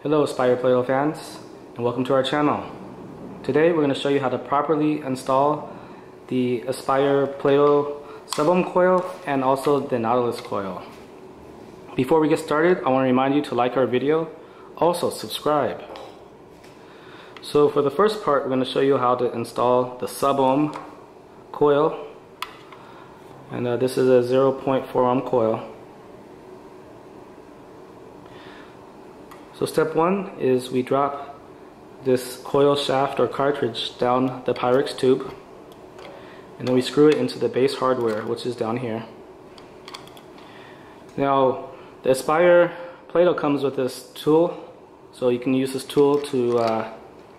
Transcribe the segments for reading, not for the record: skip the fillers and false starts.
Hello Aspire Plato fans, and welcome to our channel. Today we're going to show you how to properly install the Aspire Plato sub-ohm coil and also the Nautilus coil. Before we get started, I want to remind you to like our video, also subscribe. So for the first part, we're going to show you how to install the sub-ohm coil, and this is a 0.4 ohm coil. So step one is we drop this coil shaft or cartridge down the Pyrex tube, and then we screw it into the base hardware, which is down here. Now the Aspire Plato comes with this tool, so you can use this tool to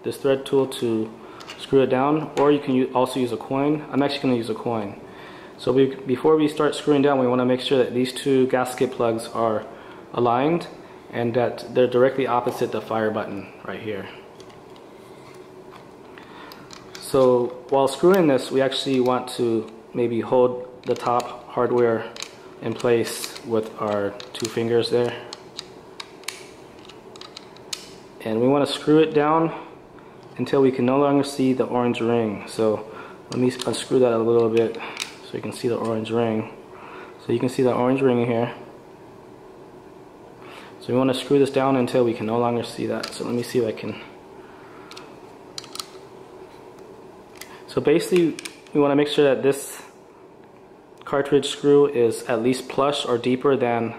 this thread tool to screw it down, or you can also use a coin. I'm actually going to use a coin. So before we start screwing down, we want to make sure that these two gasket plugs are aligned and that they're directly opposite the fire button right here. So while screwing this, we actually want to maybe hold the top hardware in place with our two fingers there. And we want to screw it down until we can no longer see the orange ring. So let me unscrew that a little bit so you can see the orange ring. So you can see the orange ring here. So we want to screw this down until we can no longer see that. So let me see if I can. So basically we want to make sure that this cartridge screw is at least plush or deeper than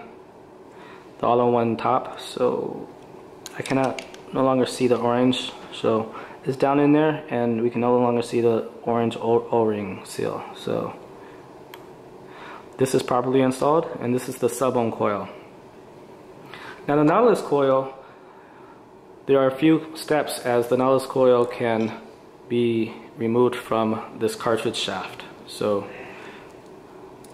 the all-in-one top. So I cannot no longer see the orange. So it's down in there and we can no longer see the orange O-ring seal. So this is properly installed, and this is the sub-ohm coil. Now the Nautilus coil, there are a few steps as the Nautilus coil can be removed from this cartridge shaft. So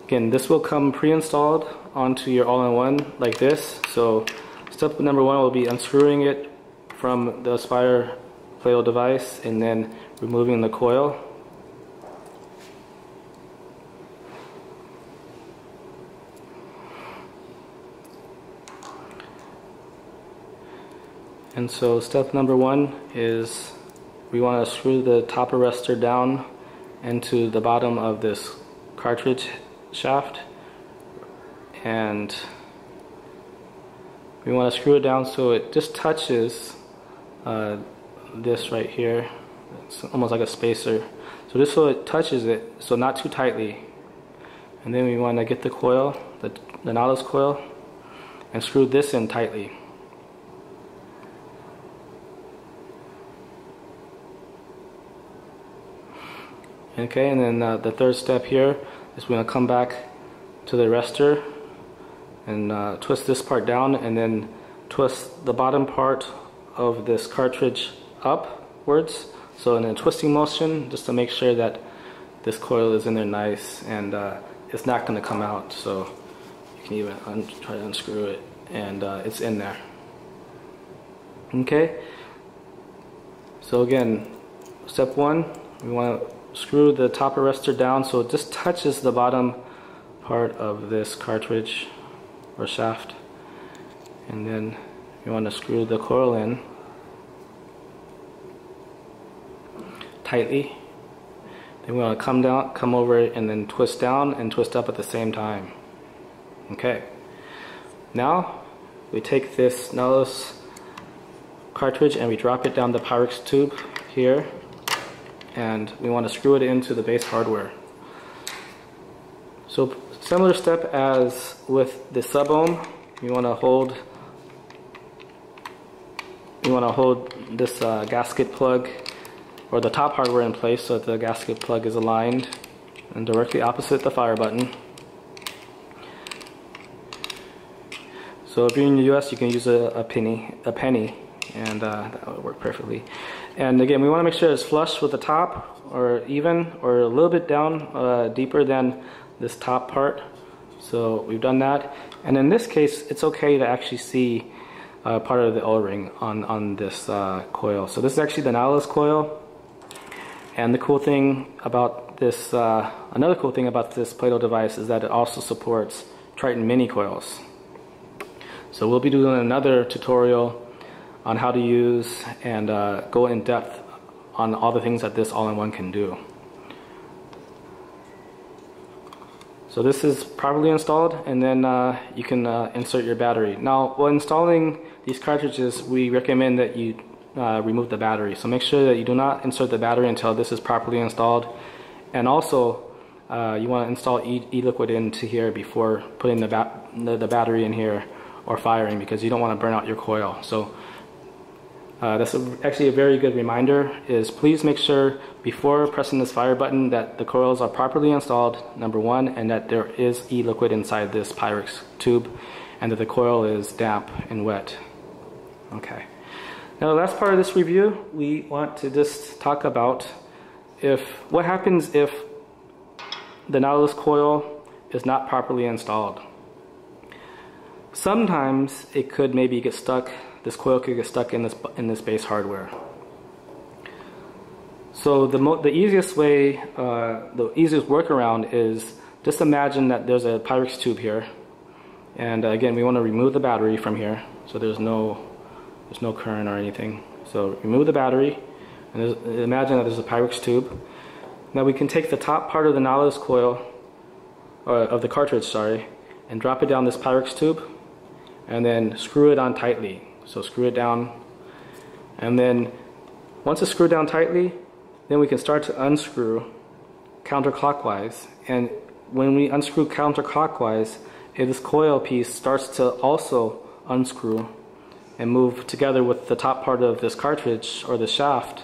again, this will come pre-installed onto your all-in-one like this. So step number one will be unscrewing it from the Aspire Plato device and then removing the coil. And so step number one is we want to screw the top arrestor down into the bottom of this cartridge shaft, and we want to screw it down so it just touches this right here. It's almost like a spacer. So just so it touches it, so not too tightly. And then we want to get the coil, the Nautilus coil, and screw this in tightly. Okay, and then the third step here is we're going to come back to the arrestor and twist this part down, and then twist the bottom part of this cartridge upwards. So in a twisting motion, just to make sure that this coil is in there nice and it's not going to come out. So you can even try to unscrew it, and it's in there. Okay, so again, step one, we want to screw the top arrestor down so it just touches the bottom part of this cartridge or shaft, and then you want to screw the coil in tightly. Then we want to come over and then twist down and twist up at the same time. Okay, now we take this Nautilus cartridge and we drop it down the Pyrex tube here, and we want to screw it into the base hardware. So similar step as with the sub-ohm, you want to hold this gasket plug or the top hardware in place so that the gasket plug is aligned and directly opposite the fire button. So if you're in the US, you can use a penny, and that would work perfectly. And again, we want to make sure it's flush with the top, or even, or a little bit down, deeper than this top part. So we've done that. And in this case, it's okay to actually see part of the O-ring on this coil. So this is actually the Nautilus coil. And the cool thing about this, another cool thing about this Plato device is that it also supports Triton mini coils. So we'll be doing another tutorial on how to use and go in depth on all the things that this all-in-one can do. So this is properly installed, and then you can insert your battery. Now, while installing these cartridges, we recommend that you remove the battery. So make sure that you do not insert the battery until this is properly installed. And also, you want to install e-liquid into here before putting the battery in here or firing, because you don't want to burn out your coil. So that's actually a very good reminder, is please make sure before pressing this fire button that the coils are properly installed, number one, and that there is e-liquid inside this Pyrex tube, and that the coil is damp and wet. Okay. Now the last part of this review, we want to just talk about what happens if the Nautilus coil is not properly installed. Sometimes it could maybe get stuck. This coil could get stuck in this base hardware. So the easiest way, the easiest workaround is just imagine that there's a Pyrex tube here, and again we want to remove the battery from here, so there's no current or anything. So remove the battery, and imagine that there's a Pyrex tube. Now we can take the top part of the Nautilus coil, of the cartridge, sorry, and drop it down this Pyrex tube, and then screw it on tightly. So screw it down, and then once it's screwed down tightly, then we can start to unscrew counterclockwise. And when we unscrew counterclockwise, this coil piece starts to also unscrew and move together with the top part of this cartridge or the shaft,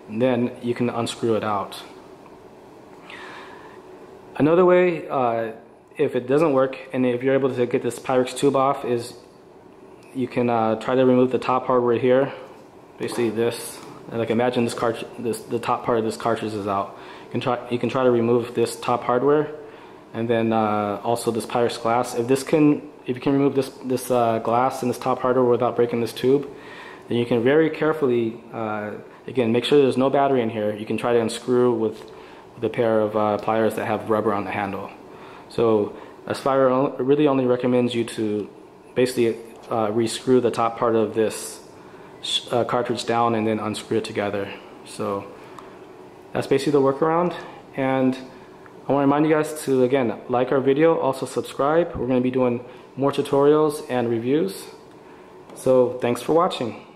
and then you can unscrew it out. Another way, if it doesn't work and if you're able to get this Pyrex tube off, is you can try to remove the top hardware here, basically this. Like imagine the top part of this cartridge is out. You can try to remove this top hardware, and then also this Pyrex glass. If you can remove this glass and this top hardware without breaking this tube, then you can very carefully, again, make sure there's no battery in here. You can try to unscrew with a pair of pliers that have rubber on the handle. So Aspire really only recommends you to basically rescrew the top part of this cartridge down and then unscrew it together. So that's basically the workaround, and I want to remind you guys to, again, like our video, also subscribe. We're going to be doing more tutorials and reviews. So thanks for watching.